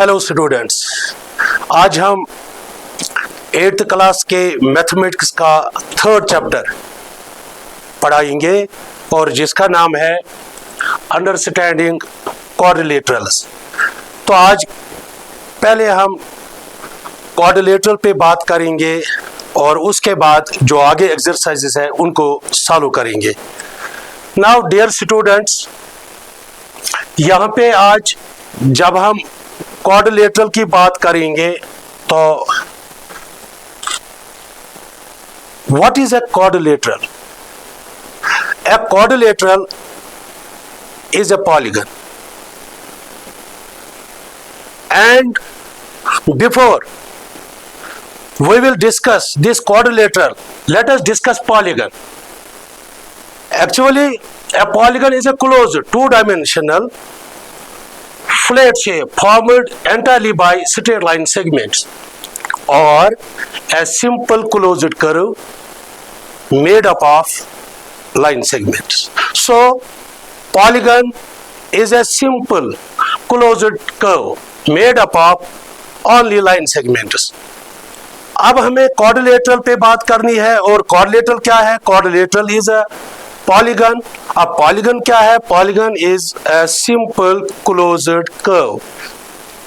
Hello students, आज हम 8th class के मैथमेटिक्स का 3rd चैप्टर पढ़ाएंगे और जिसका नाम है अंडरस्टैंडिंग क्वाड्रिलेटरल्स। तो आज पहले हम क्वाड्रिलेटरल पे बात करेंगे और उसके बाद जो आगे एक्सरसाइजेस हैं उनको सॉल्व करेंगे। नाउ डियर स्टूडेंट्स, यहाँ पे आज जब हम क्वाड्रिलेटरल की बात करेंगे तो what is a quadrilateral? A quadrilateral is a polygon, and before we will discuss this quadrilateral, let us discuss polygon. Actually, a polygon is a closed two-dimensional flat shape formed entirely by straight line segments or a simple closed curve made up of line segments. So polygon is a simple closed curve made up of only line segments. अब हमें quadrilateral पे बात करनी है और quadrilateral क्या है? Quadrilateral is a polygon. अब पॉलीगन क्या है? Polygon is a simple closed curve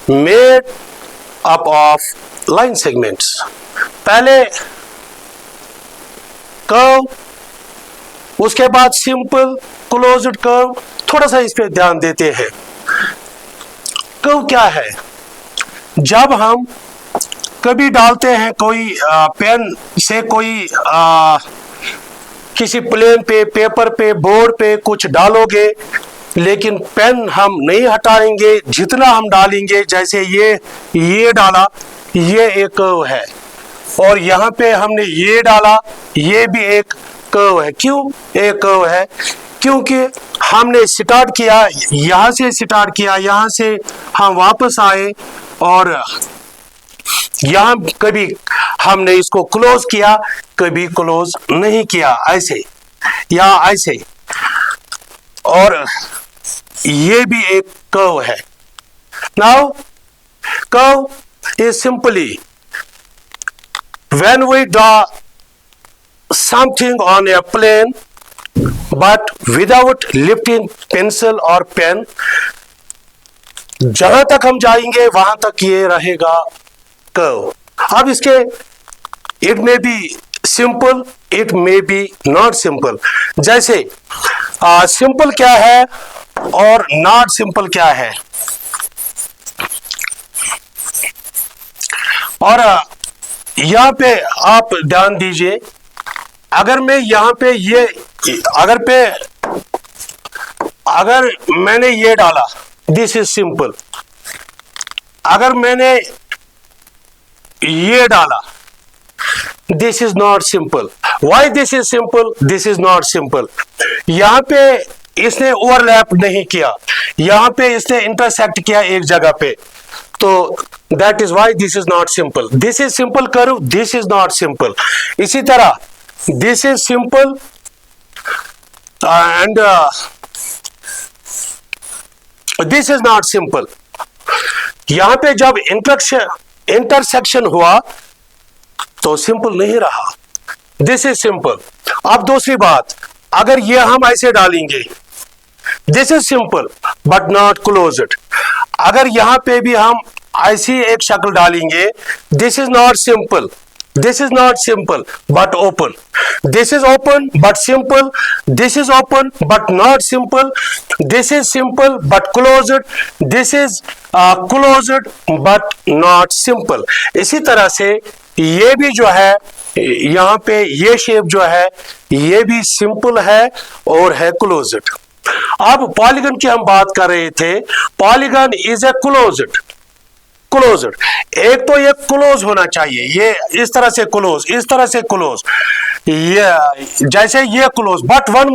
made up of line segments. पहले कर्व, उसके बाद सिंपल क्लोज्ड कर्व। थोड़ा सा इस पे ध्यान देते हैं। कर्व क्या है? जब हम कभी डालते हैं कोई पेन से कोई किसी प्लेन पे, पेपर पे, बोर्ड पे कुछ डालोगे, लेकिन पेन हम नहीं हटाएंगे, जितना हम डालेंगे, जैसे ये डाला, ये एक कर्व है, और यहाँ पे हमने ये डाला, ये भी एक कर्व है। क्यों एक कर्व है? क्योंकि हमने स्टार्ट किया, यहाँ से स्टार्ट किया, यहाँ से हम वापस आए और यहाँ कभी हमने इसको क्लोज किया, कभी क्लोज नहीं किया, ऐसे या ऐसे। और ये भी एक कर्व है। Now curve is simply when we draw something on a plane but without lifting pencil or pen, जहां तक हम जाएंगे वहां तक ये रहेगा कर्व। अब इसके it may be simple, it may be not simple. जैसे सिंपल क्या है और नॉट सिंपल क्या है। और यहां पे आप ध्यान दीजिए, अगर मैं यहाँ पे ये अगर मैंने ये डाला, दिस इज सिंपल। अगर मैंने ये डाला, this is not simple. Why this is simple, this is not simple? यहाँ पे इसने ओवरलैप नहीं किया, यहाँ पे इसने इंटरसेक्ट किया एक जगह पे, तो that is why this is not simple. This is simple curve, this is not simple. इसी तरह this is simple and this is not simple. यहां पे जब इंटरसेक्शन हुआ तो सिंपल नहीं रहा, दिस इज सिंपल। अब दूसरी बात, अगर ये हम ऐसे डालेंगे, this is simple but not closed. अगर यहां पे भी हम ऐसी एक शक्ल डालेंगे, this is not simple, this is not simple but open, this is open but simple, this is open but not simple, this is simple but closed, this is closed but not simple। इसी तरह से ये भी जो है, यहाँ पे ये शेप जो है, ये भी सिंपल है और है क्लोज्ड। अब पॉलीगन की हम बात कर रहे थे। Polygon is a closed. एक तो ये क्लोज होना चाहिए, ये इस तरह से क्लोज, इस तरह से क्लोज, ये जैसे ये close. But one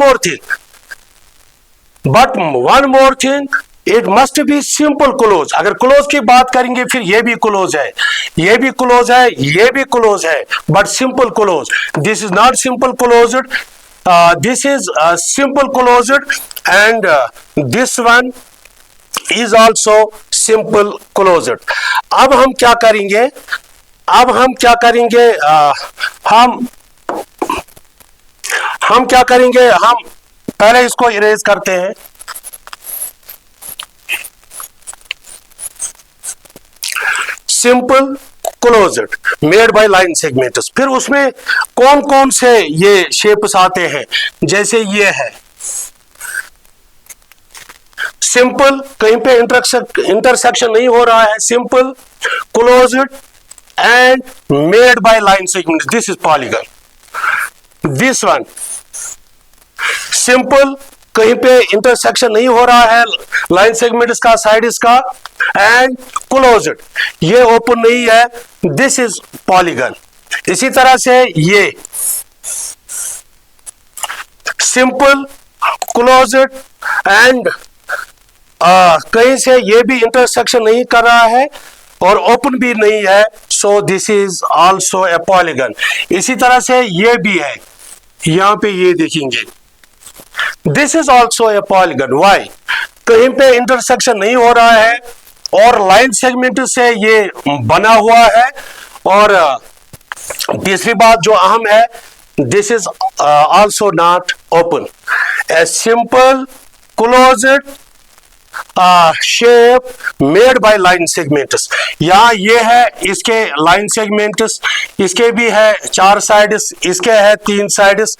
more thing, it must be simple close. अगर क्लोज की बात करेंगे, फिर ये भी क्लोज है, ये भी क्लोज है, ये भी क्लोज है, but simple close. This is not simple closed, this is simple closed, and this one is also simple closed. अब हम क्या करेंगे, हम क्या करेंगे, हम पहले इसको इरेज करते हैं। Simple closed made by line segments. फिर उसमें कौन कौन से ये शेप्स आते हैं, जैसे ये है सिंपल, कहीं पे इंटरसेक्शन नहीं हो रहा है, simple closed end made by line segments, this is polygon. This one simple, कहीं पे इंटरसेक्शन नहीं हो रहा है लाइन सेगमेंट इसका, साइड इसका, एंड क्लोज्ड, ये ओपन नहीं है, दिस इज पॉलीगन। इसी तरह से ये सिंपल क्लोज्ड एंड कहीं से ये भी इंटरसेक्शन नहीं कर रहा है और ओपन भी नहीं है, so this is also a polygon. इसी तरह से ये भी है, यहां पे ये देखेंगे, this is also a polygon. Why, कहीं पे इंटरसेक्शन नहीं हो रहा है और लाइन सेगमेंट से ये बना हुआ है। और तीसरी बात जो अहम है, this is also not open. A simple closed shape made by line segments. यहां ये है इसके लाइन सेगमेंट्स, इसके भी है 4 साइड्स, इसके है 3 साइड्स,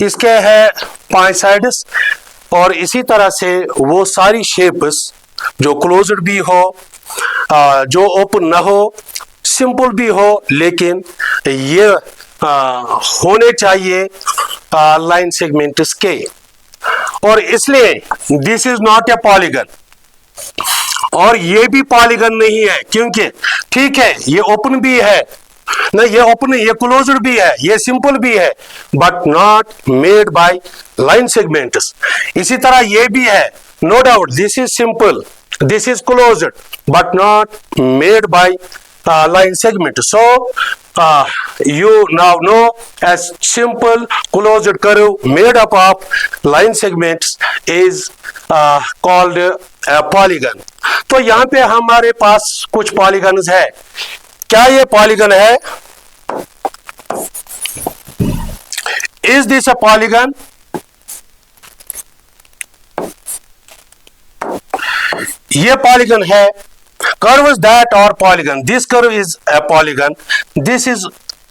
इसके है 5 साइड्स, और इसी तरह से वो सारी शेप्स जो क्लोज्ड भी हो, जो ओपन ना हो, सिंपल भी हो, लेकिन ये होने चाहिए लाइन सेगमेंट्स के, और इसलिए this is not a polygon. और ये भी पॉलीगन नहीं है, क्योंकि ठीक है ये ओपन भी है ना, ये ओपन, ये क्लोज्ड भी है, ये सिंपल भी है, but not made by line segments. इसी तरह ये भी है, no doubt this is simple, this is closed, but not made by line segment. So you now know as simple closed curve made up of line segments is called a polygon. तो यहाँ पे हमारे पास कुछ polygons है। क्या ये polygon है? Is this a polygon? ये पॉलीगन है। Curves that are polygon. This curve is a polygon. This is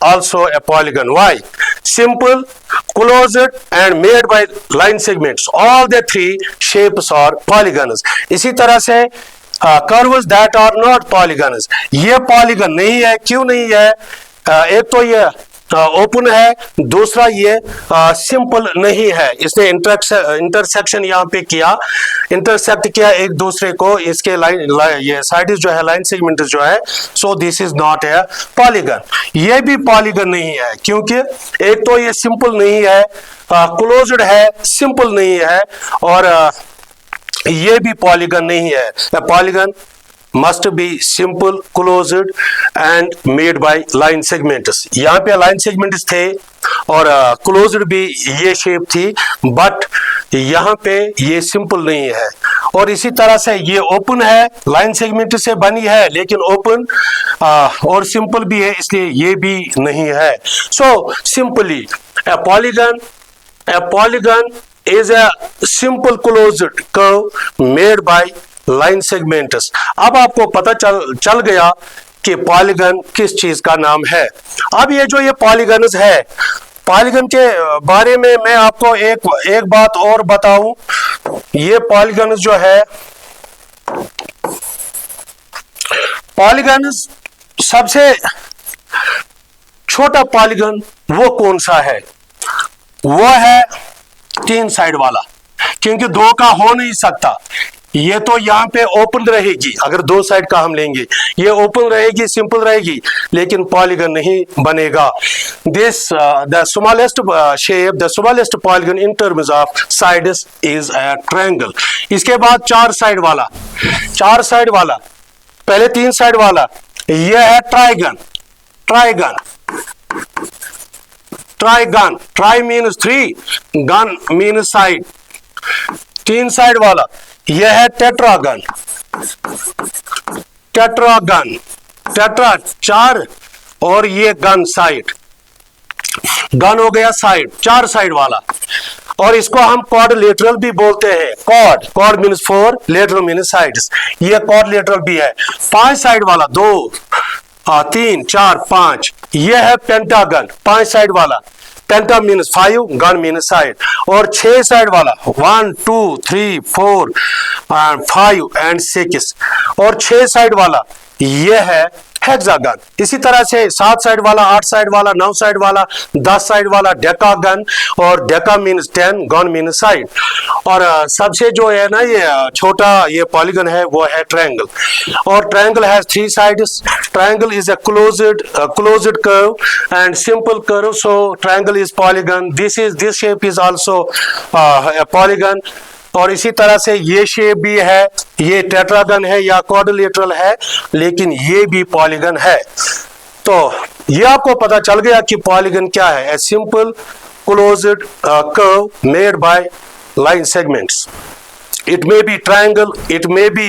also a polygon. Why? Simple, closed and made by line segments. All the three shapes are polygons. इसी तरह से curves that are not polygons. ये polygon नहीं है। क्यों नहीं है? एक तो ये ओपन है, दूसरा ये सिंपल नहीं है। इसने इंटरसेक्शन यहाँ पे किया, इंटरसेक्ट किया एक दूसरे को, इसके ये साइड जो है लाइन सेगमेंट जो है, so this is not a polygon. ये भी पॉलीगन नहीं है, क्योंकि एक तो ये सिंपल नहीं है, क्लोज्ड है, सिंपल नहीं है, और ये भी पॉलीगन नहीं है। Polygon must be simple, closed and made by line segments. यहाँ पे लाइन सेगमेंट्स थे और क्लोज्ड भी ये शेप थी, बट यहाँ पे ये सिंपल नहीं है। और इसी तरह से ये ओपन है, लाइन सेगमेंट से बनी है, लेकिन ओपन और सिंपल भी है, इसलिए ये भी नहीं है। So simply a polygon is a simple closed curve made by line segments. अब आपको पता चल गया कि पॉलीगन किस चीज का नाम है। अब ये जो ये पॉलीगन्स है, पॉलीगन के बारे में मैं आपको एक बात और बताऊं। ये पॉलीगन्स जो है, पॉलीगन्स सबसे छोटा पॉलीगन वो कौन सा है? वो है 3 साइड वाला, क्योंकि 2 का हो नहीं सकता। ये तो यहाँ पे ओपन रहेगी, अगर 2 साइड का हम लेंगे, ये ओपन रहेगी, सिंपल रहेगी, लेकिन पॉलीगन नहीं बनेगा। This the smallest shape, the smallest polygon in terms of sides is a triangle. इसके बाद 4 साइड वाला, 4 साइड वाला, पहले 3 साइड वाला, ये है trigon. Trigon, trigon, tri means 3, gon means side, 3 side वाला। यह है टेट्रागन, टेट्रागन, टेट्रा 4 और ये गन साइड, गन हो गया साइड, 4 साइड वाला। और इसको हम क्वाड्रिलेटरल भी बोलते हैं। Quad, quad means 4, lateral means sides. ये क्वाड्रिलेटरल भी है। 5 साइड वाला, 2 3 4 5। ये है पेंटागन, 5 साइड वाला। पेंटा मीन्स 5, गन मीन्स साइड। और 6 साइड वाला 1 2 3 4 5 एंड 6। और 6 साइड वाला ये है हेक्सागन। इसी तरह से 7 साइड वाला, 8 साइड वाला, 9 साइड वाला, 10 साइड वाला डेकागन। और Deka means 10, gun means side. और सबसे जो है ना ये छोटा ये पॉलीगन है वो है ट्रायंगल। और triangle has 3 sides. Triangle is a closed curve and simple curve, so triangle is polygon. This shape is also polygon. और इसी तरह से ये शेप भी है, ये टेट्रागन है या क्वाड्रिलेटरल है, लेकिन ये भी पॉलीगन है। तो ये आपको पता चल गया कि पॉलीगन क्या है। A simple closed curve made by line segments. It may be triangle, it may be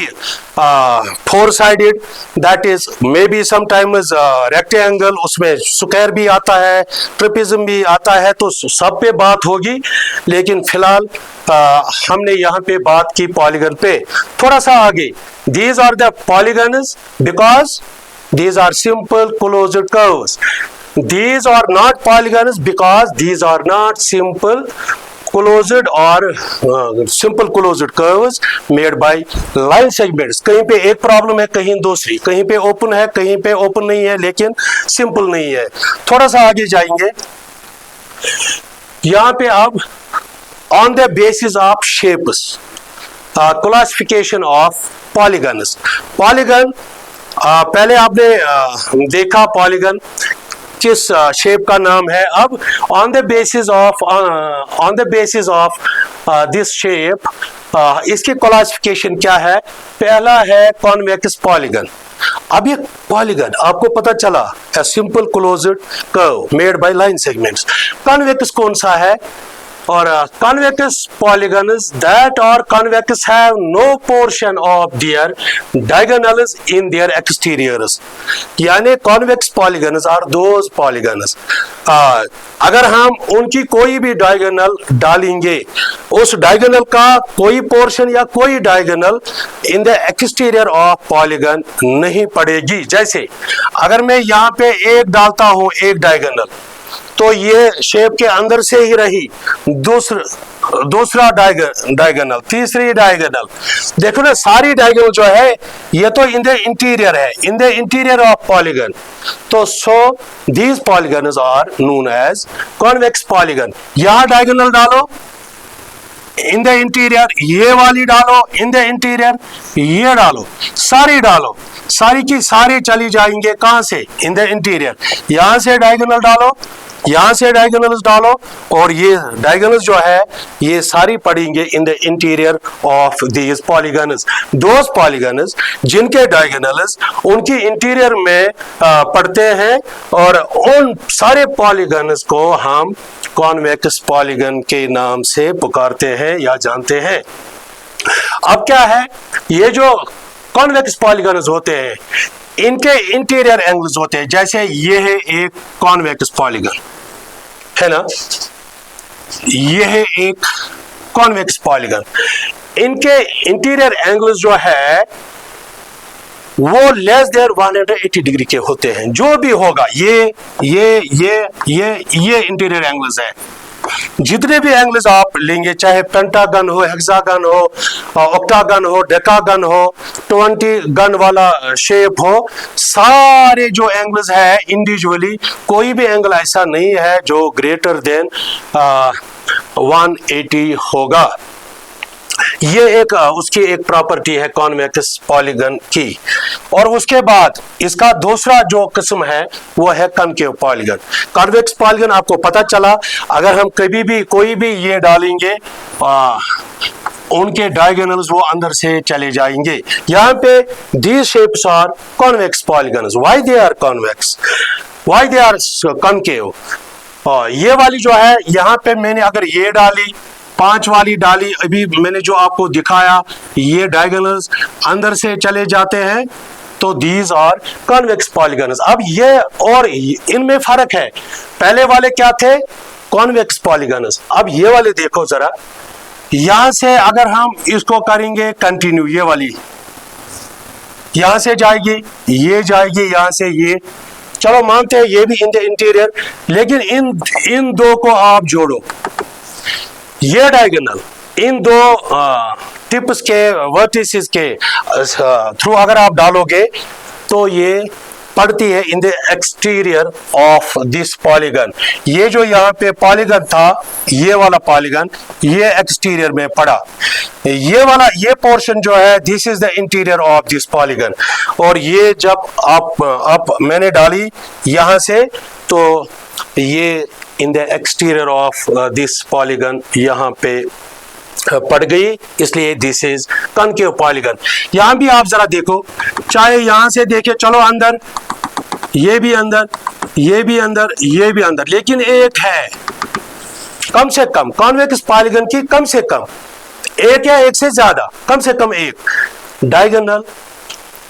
4-sided, that is maybe sometimes rectangle, उसमें स्क्वायर भी आता है, ट्रिपिज्म भी आता है। तो सब पे बात होगी, लेकिन फिलहाल हमने यहाँ पे बात की पॉलीगन पे। थोड़ा सा आगे, these are the polygons because these are simple closed curves. These are not polygons because these are not simple closed or simple closed curves made by line segments। कहीं पे एक प्रॉब्लम है, कहीं दूसरी, कहीं पे ओपन है, कहीं पे ओपन नहीं है, लेकिन सिंपल नहीं है। थोड़ा सा आगे जाएंगे, यहां पे अब on the basis of shapes, classification of polygons. Polygon पहले आपने देखा पॉलीगन किस शेप का नाम है। अब on the basis of this shape इसकी क्लासिफिकेशन क्या है। पहला है कॉन्वेक्स पॉलीगन। अब ये पॉलीगन आपको पता चला, a simple closed curve made by line segments. Convex कौन सा है? और convex polygons that are convex have no portion of their diagonals in their exteriors। यानी convex polygons are those polygons, अगर हम उनकी कोई भी डायगोनल डालेंगे, उस डायगोनल का कोई पोर्शन या कोई diagonal in the exterior of polygon नहीं पड़ेगी। जैसे अगर मैं यहाँ पे एक डालता हूं, एक डायगोनल, तो ये शेप के अंदर से ही रही, दूसरा डायगोनल, तीसरी डायगोनल। देखो ना, सारी डायगोनल जो है ये तो इन द इंटीरियर है, in the interior of polygon. तो so these polygons are known as convex polygon. यहां डायगोनल डालो, इन द इंटीरियर, ये वाली डालो, इन द इंटीरियर, ये डालो, सारी डालो, सारी की सारी चली जाएंगे कहां से? इन द इंटीरियर। यहां से डायगोनल डालो, यहां से डायगोनल्स डालो, और ये डायगोनल्स जो है ये सारी पड़ेंगे इन the interior of these polygons. Those polygons जिनके डायगोनल्स उनकी इंटीरियर में पड़ते हैं, और उन सारे पॉलीगन्स को हम कॉन्वेक्स पॉलीगन के नाम से पुकारते हैं या जानते हैं। अब क्या है, ये जो कॉन्वेक्स पॉलीगन्स होते हैं इनके इंटीरियर एंगल्स होते हैं। जैसे ये है एक कॉन्वेक्स पॉलीगन, है ना, ये है एक कॉन्वेक्स पॉलीगन। इनके इंटीरियर एंगल्स जो है वो लेस देन 180 डिग्री के होते हैं। जो भी होगा, ये इंटीरियर एंगल्स है। जितने भी एंगल्स आप लेंगे, चाहे पेंटागन हो, हेक्सागन हो, ऑक्टागन हो, डेकागन हो, 20 गन वाला शेप हो, सारे जो एंगल्स है इंडिविजुअली, कोई भी एंगल ऐसा नहीं है जो ग्रेटर देन 180 होगा। ये एक उसकी एक प्रॉपर्टी है कॉन्वेक्स पॉलीगन की। और उसके बाद इसका दूसरा जो किस्म है वो है कॉनकेव पॉलीगन। कॉन्वेक्स पॉलीगन आपको पता चला, अगर हम कभी भी कोई भी ये डालेंगे उनके डायगोनल्स वो अंदर से चले जाएंगे। यहाँ पे these shapes are convex polygons। Why they are convex? Why they are concave? ये वाली जो है, यहाँ पे मैंने अगर ये डाली 5 वाली डाली अभी मैंने जो आपको दिखाया, ये डायगोनल्स अंदर से चले जाते हैं, तो दीज आर कॉन्वेक्स पॉलीगन्स। अब ये और इनमें फर्क है, पहले वाले क्या थे, कॉन्वेक्स पॉलीगन्स। अब ये वाले देखो जरा, यहां से अगर हम इसको करेंगे कंटिन्यू, ये वाली यहां से जाएगी, ये जाएगी यहां से, ये चलो मानते हैं ये भी इन द इंटीरियर, लेकिन इन दो को आप जोड़ो, ये डायगोनल इन दो टिप्स के वर्टिसेस के थ्रू अगर आप डालोगे तो ये पड़ती है in the exterior of this polygon. ये जो यहाँ पे पॉलीगन था, ये वाला पॉलीगन, ये एक्सटीरियर में पड़ा, ये वाला ये पोर्शन जो है, this is the interior of this polygon. और ये जब आप मैंने डाली यहाँ से, तो ये इन the exterior of this polygon यहाँ पे पड़ गई, इसलिए दिस इज कॉन्केव पॉलीगन। यहां भी आप जरा देखो, चाहे यहां से देखे, चलो अंदर, ये भी अंदर, ये भी अंदर, ये भी अंदर, लेकिन एक है कम से कम कॉन्वेक्स पॉलीगन की, कम से कम एक या एक से ज्यादा, कम से कम एक डायगोनल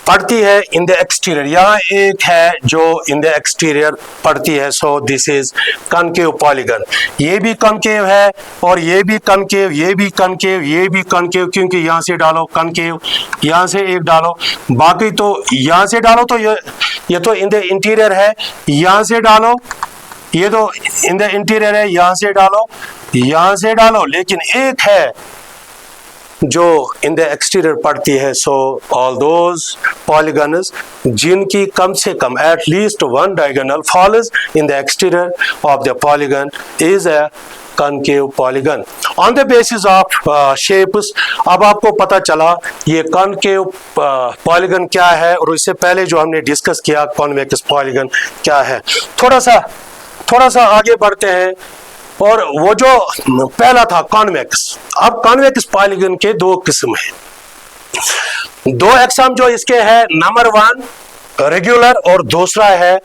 पड़ती है इन द एक्सटीरियर। यहाँ एक है जो इन द एक्सटीरियर पड़ती है, so this is concave polygon. ये भी कॉन्केव है और ये भी कॉन्केव, ये भी कॉन्केव, ये भी कॉन्केव, क्योंकि यहाँ से डालो कॉन्केव, यहाँ से एक डालो, बाकी तो यहाँ से डालो तो ये तो इन द इंटीरियर है, यहाँ से डालो, ये तो इन द इंटीरियर है, यहाँ से डालो, यहाँ से डालो, लेकिन एक है जो इन द एक्सटीरियर पड़ती है। सो ऑल दोज पॉलीगन्स जिनकी कम से कम at least one diagonal falls in the exterior of the polygon is a concave polygon. On the basis of shapes, अब आपको पता चला ये कॉन्केव पॉलीगन क्या है, और इससे पहले जो हमने डिस्कस किया कॉन्वेक्स पॉलीगन क्या है। थोड़ा सा आगे बढ़ते हैं, और वो जो पहला था कॉन्वेक्स, अब कॉन्वेक्स पॉलीगन के दो किस्म है, दो एग्जाम जो इसके है, नंबर 1 रेगुलर और दूसरा है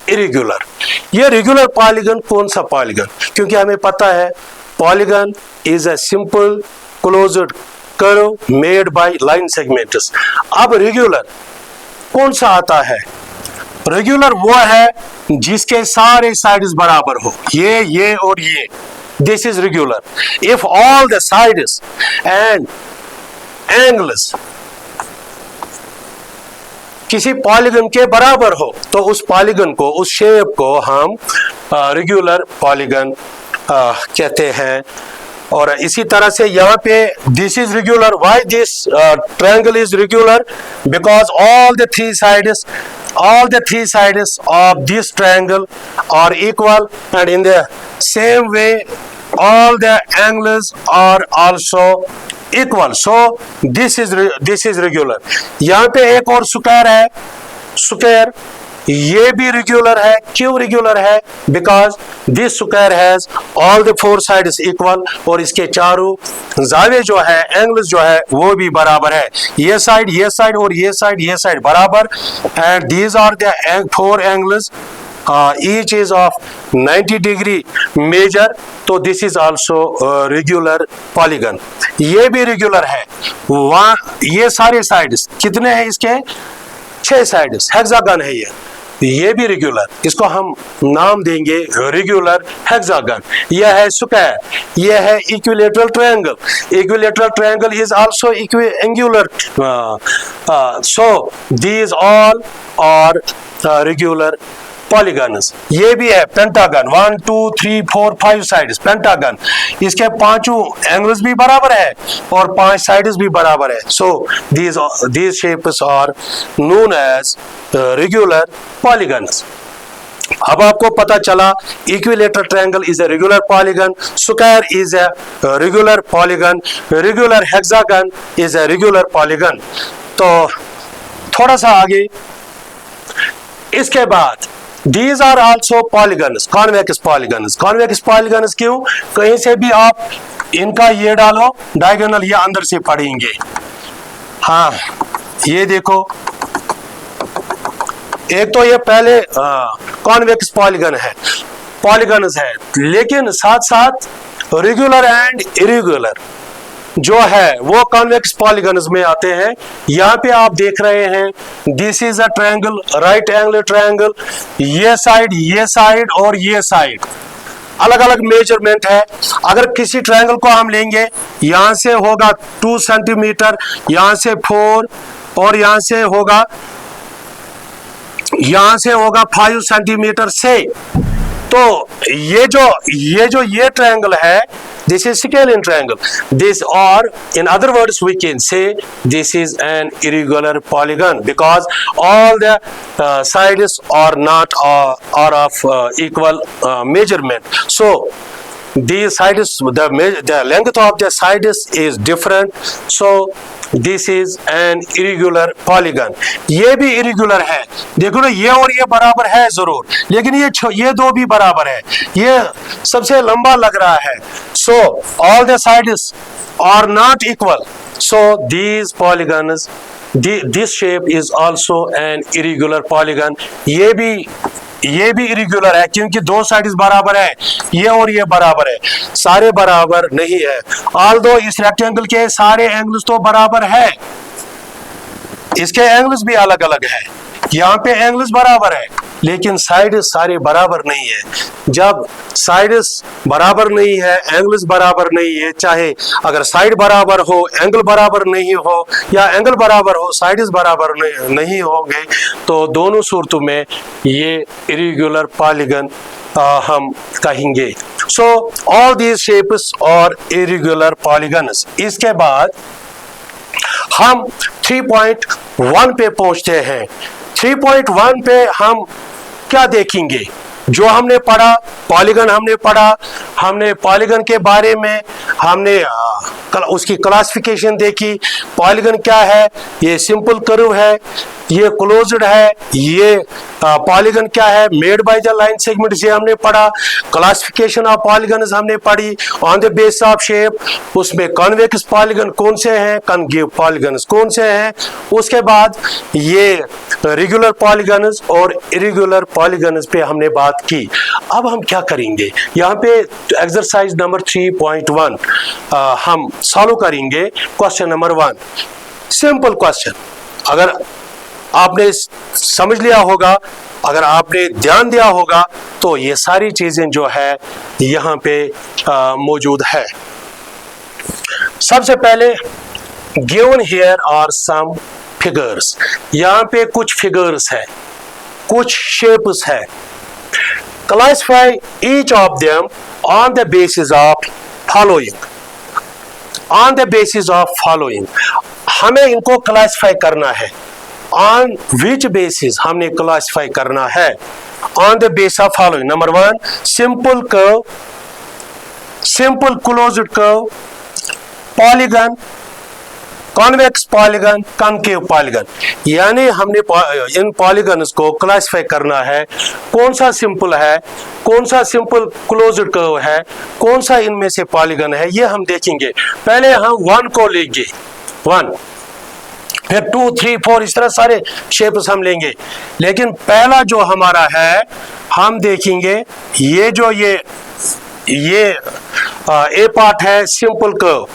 इरेगुलर। ये रेगुलर पॉलीगन कौन सा पॉलीगन, क्योंकि हमें पता है polygon is a simple closed curve made by line segments. अब रेगुलर कौन सा आता है, रेगुलर वो है जिसके सारे साइड्स बराबर हो, ये और ये, this is regular. If all the sides and angles किसी पॉलीगन के बराबर हो, तो उस पॉलीगन को, उस शेप को हम रेगुलर पॉलीगन कहते हैं। और इसी तरह से यहाँ पे this is regular, why this triangle is regular, because all the three sides of this triangle are equal, and in the same way all the angles are also equal, so this is regular। यहाँ पे एक और square है, square ये भी regular है। क्यों regular है, because this square has all the 4 sides equal, और इसके चारों जावे जो है, एंगल्स जो है वो भी बराबर है, ये साइड और ये साइड बराबर, and these are the 4 angles, each is of 90 degree measure, तो this is also regular polygon. ये भी रेगुलर है, वहां ये सारे साइड्स कितने हैं इसके, 6 साइड्स, हेक्सागन है ये भी रेगुलर, इसको हम नाम देंगे रेगुलर हेक्सागन। यह है स्क्वायर, यह है equilateral triangle is also angular, so these all are regular polygons. ये भी है पेंटागन, 1 2 3 4 5 साइड्स पेंटागन, इसके 5 एंगल्स भी बराबर है और 5 साइड्स भी बराबर है, सो these shapes are known as regular polygons। अब आपको पता चला equilateral triangle is a regular polygon, square is a regular polygon, regular hexagon is a regular polygon. तो थोड़ा सा आगे इसके बाद These are also polygons, convex polygons क्यों, कहीं से भी आप इनका ये डालो डायगोनल, ये अंदर से पड़ेंगे। हाँ ये देखो, एक तो ये पहले कॉन्वेक्स पॉलीगन्स है, लेकिन साथ साथ रेगुलर एंड इरेगुलर जो है वो कॉन्वेक्स पॉलीगन्स में आते हैं। यहाँ पे आप देख रहे हैं this is a triangle, right angle triangle, ये साइड और ये साइड अलग अलग मेजरमेंट है। अगर किसी ट्रायंगल को हम लेंगे, यहां से होगा 2 सेंटीमीटर, यहां से 4 और यहां से होगा 5 सेंटीमीटर से, तो ये ट्रायंगल है, this is scalene triangle. This, or in other words we can say this is an irregular polygon because all the sides are not are of equal measurement. So these sides, the length of the sides is different. So this is an irregular polygon. ये भी irregular है, देखो ना, ये और ये बराबर है जरूर, लेकिन ये दो भी बराबर है, ये सबसे लंबा लग रहा है। So all the sides are not equal. So these polygons, this shape is also an irregular polygon. ये भी irregular है क्योंकि दो साइड्स बराबर है, ये और ये बराबर है, सारे बराबर नहीं है। ऑल्दो इस रेक्टेंगल के सारे एंगल्स तो बराबर है, इसके एंगल्स भी अलग अलग है, यहाँ पे एंगल्स बराबर है, लेकिन साइड्स सारे बराबर नहीं है। जब साइड्स बराबर नहीं है, एंगल्स बराबर नहीं है, चाहे अगर साइड बराबर हो, एंगल बराबर नहीं हो, या एंगल बराबर हो, साइड्स बराबर नहीं होंगे, तो दोनों सूरतों में ये इरेगुलर पॉलीगन हम कहेंगे। सो ऑल दीज शेप्स और इरेगुलर पॉलीगन्स। इसके बाद हम 3.1 पे पहुंचते हैं। 3.1 पे हम क्या देखेंगे? जो हमने पढ़ा पॉलीगन, हमने पॉलीगन के बारे में हमने उसकी क्लासिफिकेशन देखी। पॉलीगन क्या है? ये सिंपल कर्व है, ये क्लोज्ड है, ये पॉलीगन क्या है? Made by the line segment से हमने पढ़ा। क्लासिफिकेशन ऑफ पॉलीगन्स हमने पढ़ी on the base of shape, उसमें कॉन्वेक्स पॉलीगन कौन से हैं, कॉन्केव पॉलीगन्स कौन से हैं। उसके बाद ये रेगुलर पॉलीगन्स और इरेगुलर पॉलीगन्स पे हमने बात की। अब हम क्या करेंगे? यहाँ पे एक्सरसाइज नंबर 3.1 हम सॉल्व करेंगे। Question number 1, simple question. अगर आपने समझ लिया होगा, अगर आपने ध्यान दिया होगा, तो ये सारी चीजें जो है यहाँ पे मौजूद है। सबसे पहले given here are some figures, यहाँ पे कुछ फिगर्स है, कुछ शेप्स है। Classify each of them on the basis of following. On the basis of following, हमें इनको क्लासिफाई करना है। ऑन विच बेसिस हमने क्लासिफाई करना है? On the base of following. Number 1, simple curve, simple closed curve, polygon, convex polygon, concave polygon. यानी हमने इन polygons को क्लासिफाई करना है, कौन सा सिंपल है, कौन सा सिंपल क्लोज्ड कर्व है, कौन सा इनमें से पॉलीगन है, ये हम देखेंगे। पहले हम 1 को लेंगे, 1, फिर 2, 3, 4, इस तरह सारे शेप्स हम लेंगे। लेकिन पहला जो हमारा है, हम देखेंगे ये जो ये ए पार्ट है, सिंपल कर्व।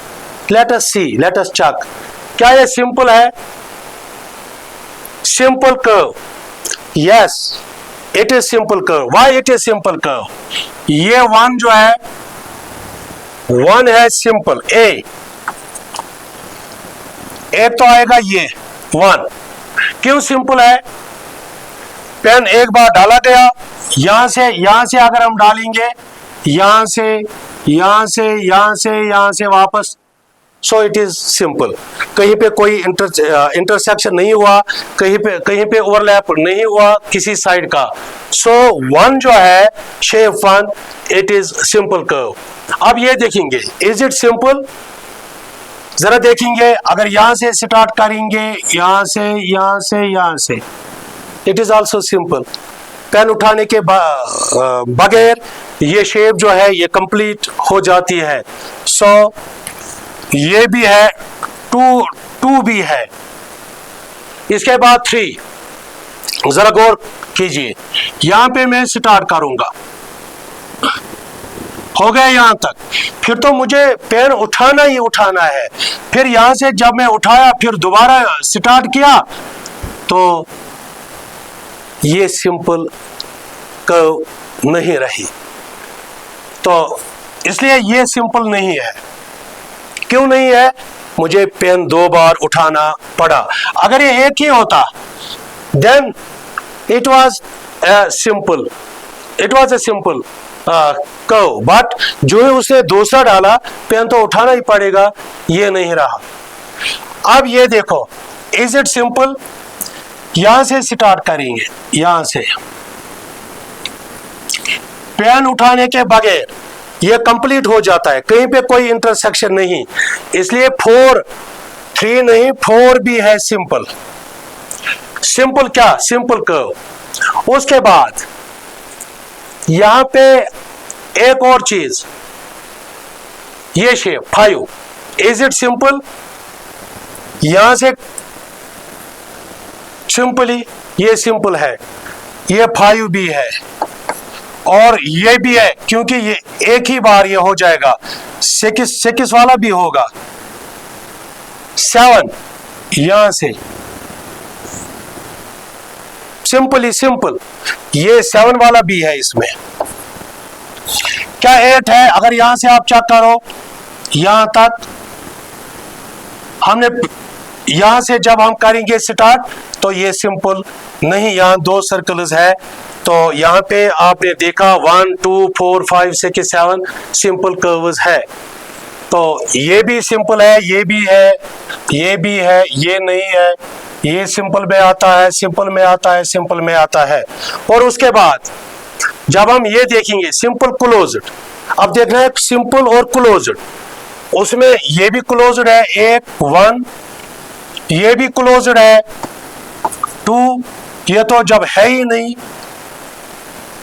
लेट अस सी, लेट अस चेक, क्या ये सिंपल है? Simple curve, yes it is simple curve. Why it is simple curve? ये 1 जो है, 1 है सिंपल, ए तो आएगा ये 1। क्यों सिंपल है? पेन एक बार डाला गया, यहां से अगर हम डालेंगे, यहां से वापस, सो इट इज सिंपल। कहीं पे कोई इंटरसेक्शन नहीं हुआ, कहीं पे ओवरलैप नहीं हुआ किसी साइड का। सो 1 जो है, shape 1, it is simple curve. अब ये देखेंगे, इज इट सिंपल? जरा देखेंगे, अगर यहां से स्टार्ट करेंगे, यहां से, it is also simple. Pen उठाने के बगैर ये शेप जो है ये कंप्लीट हो जाती है। सो ये भी है, 2 भी है। इसके बाद 3, जरा गौर कीजिए, यहां पे मैं स्टार्ट करूंगा, हो गया यहां तक, फिर तो मुझे पेन उठाना ही उठाना है। फिर यहां से जब मैं उठाया फिर दोबारा स्टार्ट किया तो ये सिंपल कर्व नहीं रही। तो इसलिए ये सिंपल नहीं है। क्यों नहीं है? मुझे पेन 2 बार उठाना पड़ा। अगर ये एक ही होता then it was a simple curve, but जो है उसने दूसरा डाला, पेन तो उठाना ही पड़ेगा, ये नहीं रहा। अब ये देखो, इज इट सिंपल? यहां से स्टार्ट करेंगे, यहां से पेन उठाने के बगैर ये कंप्लीट हो जाता है, कहीं पे कोई इंटरसेक्शन नहीं, इसलिए 3 नहीं 4 भी है सिंपल। सिंपल क्या? Simple curve. उसके बाद यहां पे एक और चीज, ये शेप 5, इज इट सिंपल? यहां से सिंपली ये सिंपल है, ये 5 भी है और ये भी है, क्योंकि ये एक ही बार ये हो जाएगा। 6 वाला भी होगा। 7 यहां से सिंपली सिंपल, ये 7 वाला भी है इसमें। क्या 8 है? अगर यहां से आप चेक करो यहां तक, हमने यहां से जब हम करेंगे स्टार्ट तो ये सिंपल नहीं, यहां 2 सर्कल्स है, तो यहां पे आपने देखा 1 2 4 5 6 7 सिंपल कर्व्स है। तो ये भी सिंपल है, ये भी है, ये भी है, ये नहीं है, ये सिंपल में आता है, सिंपल में आता है, सिंपल में आता है। और उसके बाद जब हम ये देखेंगे सिंपल क्लोज्ड, अब देखना है सिंपल और क्लोज्ड, उसमें ये भी क्लोज्ड है 1, ये भी क्लोज्ड है 2, ये तो जब है ही नहीं,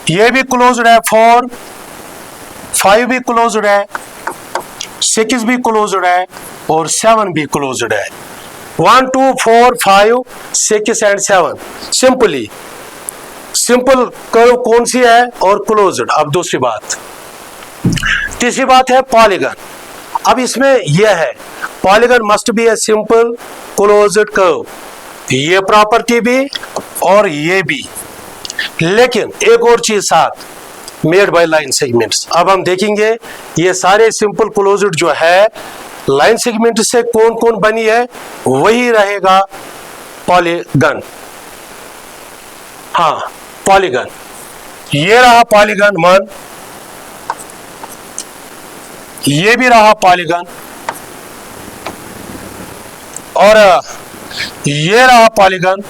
ये भी क्लोज्ड है 4, 5 भी क्लोज्ड है, 6 भी क्लोज्ड है और 7 भी क्लोज्ड है। 1 2 4 5 6 एंड 7 सिंपली सिंपल कर्व कौन सी है और क्लोज्ड। अब दूसरी बात, तीसरी बात है पॉलीगन। अब इसमें यह है polygon must be a simple closed curve, ये प्रॉपर्टी भी और ये भी, लेकिन एक और चीज साथ, मेड बाय लाइन सेगमेंट्स। अब हम देखेंगे ये सारे सिंपल क्लोज्ड जो है लाइन सेगमेंट से कौन कौन बनी है, वही रहेगा पॉलीगन। हाँ पॉलीगन, ये रहा पॉलीगन 1, ये भी रहा पॉलीगन और ये रहा पॉलीगन।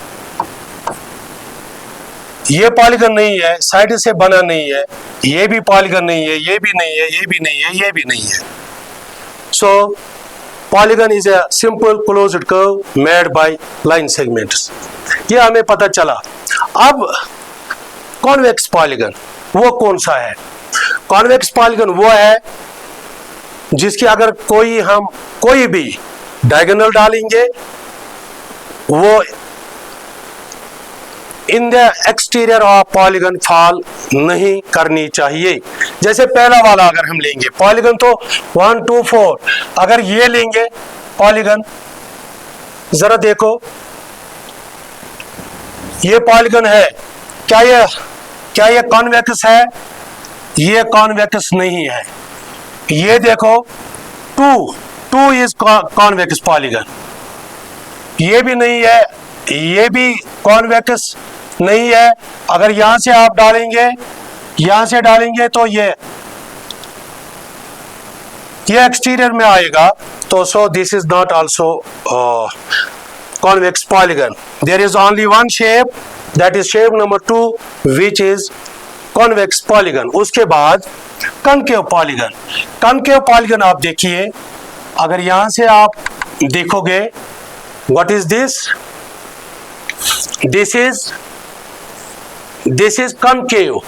ये पॉलीगन नहीं है, साइड से बना नहीं है, ये भी पॉलीगन नहीं है, ये भी नहीं है, ये भी नहीं है, ये भी नहीं है। So polygon is a simple closed curve made by line segments. ये हमें पता चला। अब कॉन्वेक्स पॉलीगन वो कौन सा है? कॉन्वेक्स पॉलीगन वो है जिसकी अगर हम कोई भी डायगोनल डालेंगे वो इन the exterior of polygon fall नहीं करनी चाहिए। जैसे पहला वाला अगर हम लेंगे पॉलीगन तो 1 2 4, अगर ये लेंगे पॉलीगन, जरा देखो ये पॉलीगन है, क्या ये कॉन्वेक्स है? ये कॉन्वेक्स नहीं है। ये देखो 2 इज कॉन्वेक्स पॉलीगन, ये भी नहीं है, ये भी कॉन्वेक्स नहीं है। अगर यहां से आप डालेंगे, यहां से डालेंगे तो ये एक्सटीरियर में आएगा, तो so this is not also convex polygon. There is only one shape, that is shape number 2, which is convex polygon. उसके बाद concave polygon. concave polygon आप देखिए, अगर यहां से आप देखोगे, what is this? This is concave,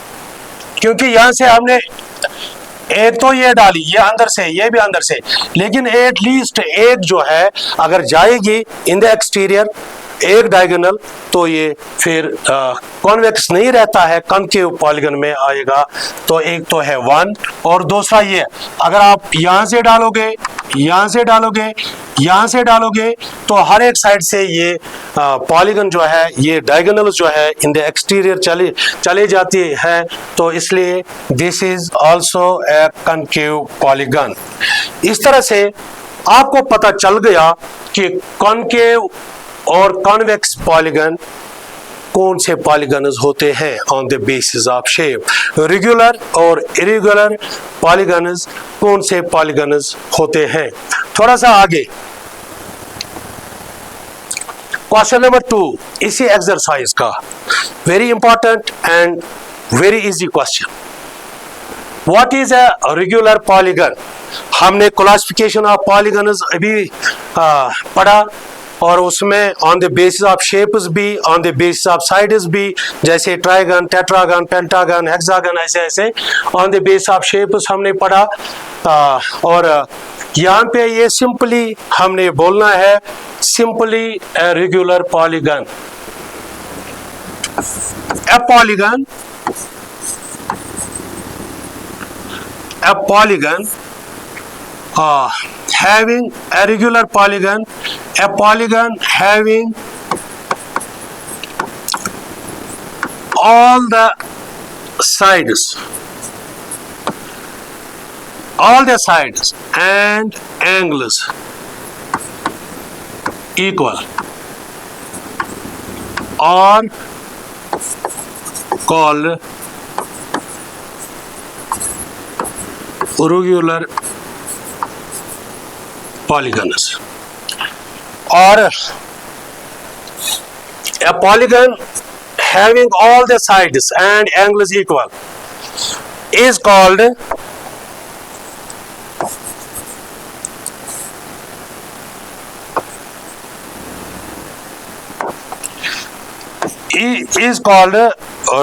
क्योंकि यहां से हमने एक तो ये डाली, ये अंदर से, ये भी अंदर से, लेकिन एटलीस्ट एक जो है अगर जाएगी इन द एक्सटीरियर, एक डायगोनल, तो ये फिर कॉन्वेक्स नहीं रहता है, कॉनकेव पॉलीगन में आएगा। तो एक तो है 1 और दूसरा ये, अगर आप यहाँ से डालोगे, यहाँ से डालोगे, यहाँ से डालोगे, तो हर एक साइड से ये पॉलीगन जो है, ये डायगोनल जो है इन द एक्सटीरियर चले जाती है, तो इसलिए this is also a concave polygon. इस तरह से आपको पता चल गया कि कॉनकेव और कॉन्वेक्स पॉलीगन कौन से पॉलीगन्स होते हैं on the basis of shape. Regular और इरेगुलर पॉलीगन्स कौन से पॉलीगन्स होते हैं। थोड़ा सा आगे क्वेश्चन नंबर 2 इसी एक्सरसाइज का, very important and very easy question. What is a regular polygon. हमने क्लासिफिकेशन ऑफ पॉलीगन्स अभी पढ़ा, और उसमें on the basis of shapes भी, on the basis of sides भी, जैसे ट्राइगन, टेट्रागन, पेंटागन, हेक्सागन, ऐसे ऐसे on the basis of shapes हमने पढ़ा। और यहाँ पे ये सिंपली हमने बोलना है, simply a regular polygon, A polygon, a polygon having a regular polygon, a polygon having all the sides and angles equal are called regular polygons. Or a polygon having all the sides and angles equal is called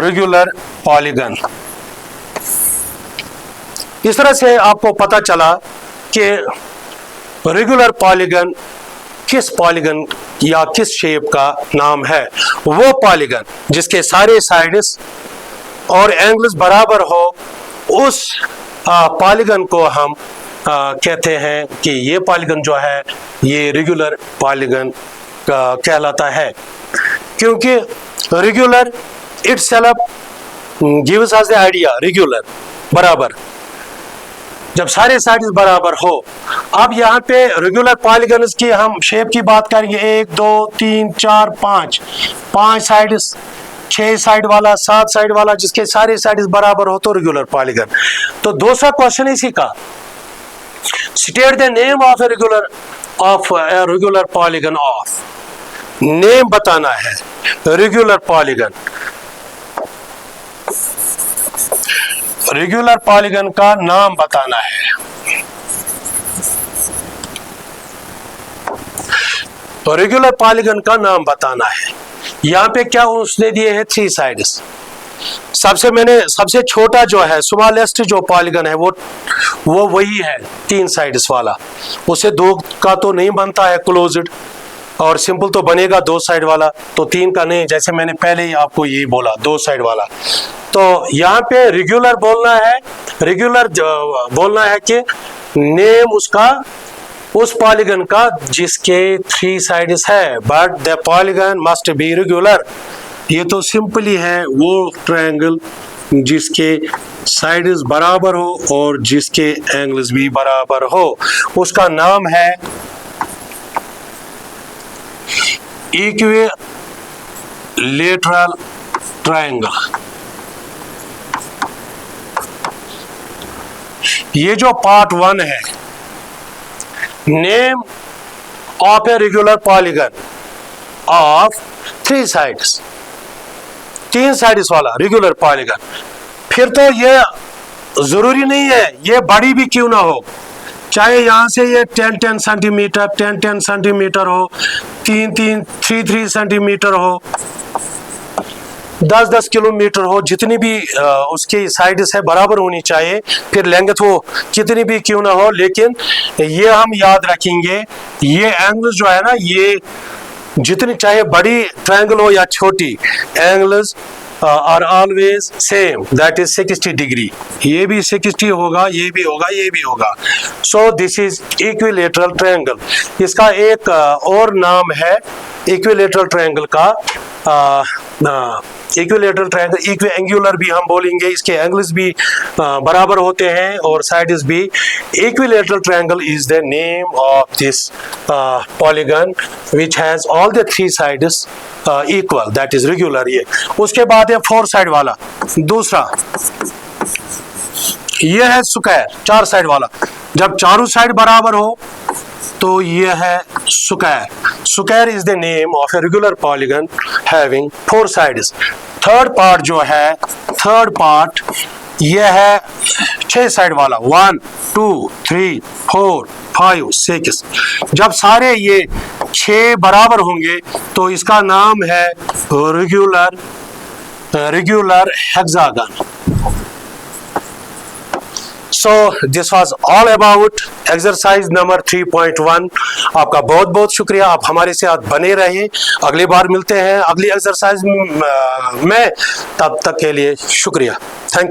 regular polygon. इस तरह से आपको पता चला कि regular polygon किस polygon या किस शेप का नाम है। वो पॉलीगन जिसके सारे साइड्स और एंगल्स बराबर हो, उस पॉलीगन को हम कहते हैं कि ये पॉलीगन जो है ये रेगुलर पॉलीगन कहलाता है। क्योंकि regular itself gives us the idea, regular बराबर, जब सारे साइड्स बराबर हो। अब यहाँ पे रेगुलर पॉलीगन्स की हम शेप की बात करेंगे, 1 2 3 4 5 साइड्स, 6 साइड वाला, 7 साइड वाला, जिसके सारे साइड्स बराबर हो तो रेगुलर पॉलीगन। तो दूसरा क्वेश्चन इसी का, state the name of a regular polygon of, name बताना है रेगुलर पॉलीगन। रेगुलर पॉलीगन का नाम बताना है। तो रेगुलर पॉलीगन का नाम बताना है। यहाँ पे क्या उसने दिए हैं 3 साइड्स। सबसे छोटा जो है, स्मॉलेस्ट जो पॉलीगन है वो वही है 3 साइड्स वाला। उसे 2 का तो नहीं बनता है क्लोज्ड, और सिंपल तो बनेगा 2 साइड वाला, तो 3 का नहीं, जैसे मैंने पहले ही आपको यही बोला 2 साइड वाला। तो यहाँ पे रेगुलर बोलना है, रेगुलर बोलना है कि नेम उसका, उस पॉलीगन का जिसके 3 साइड्स है, but the polygon must be regular. ये तो सिंपली है वो ट्रायंगल जिसके साइड्स बराबर हो और जिसके एंगल्स भी बराबर हो, उसका नाम है इक्विलेटरल ट्रायंगल। ये जो पार्ट 1 है, name of a regular polygon of 3 sides, 3 sides वाला रेगुलर पॉलीगन। फिर तो ये जरूरी नहीं है ये बड़ी भी क्यों ना हो, चाहे यहां से ये 10 सेंटीमीटर 10 सेंटीमीटर हो, 3 सेंटीमीटर हो, 10 किलोमीटर हो, जितनी भी उसकी साइड्स है बराबर होनी चाहिए। फिर लेंथ वो कितनी भी क्यों ना हो, लेकिन ये हम याद रखेंगे, ये एंगल जो है ना, ये जितनी चाहे बड़ी ट्रायंगल हो या छोटी, angles are always same, that is 60 degree. ये भी 60 होगा, ये भी होगा, ये भी होगा। So this is equilateral triangle. इसका एक और नाम है इक्विलेटरल ट्रायंगल का, इक्विलेटरल ट्रायंगल, इक्विएंगुलर भी हम बोलेंगे, इसके एंगल्स भी बराबर होते हैं और साइड्स भी। Equilateral triangle is the name of this polygon which has all the 3 sides equal, that is regular. ये उसके बाद है 4 साइड वाला दूसरा, ये है स्क्वायर, 4 साइड वाला। जब चारों साइड बराबर हो तो ये है square. Square is the name of a regular polygon having 4 sides. Third part जो है, थर्ड पार्ट ये है 6 साइड वाला, 1 2 3 4 5 6। जब सारे ये 6 बराबर होंगे तो इसका नाम है regular hexagon. So this was all about exercise number 3.1। आपका बहुत बहुत शुक्रिया, आप हमारे साथ बने रहिए। अगली बार मिलते हैं अगली एक्सरसाइज में, तब तक के लिए शुक्रिया, थैंक यू।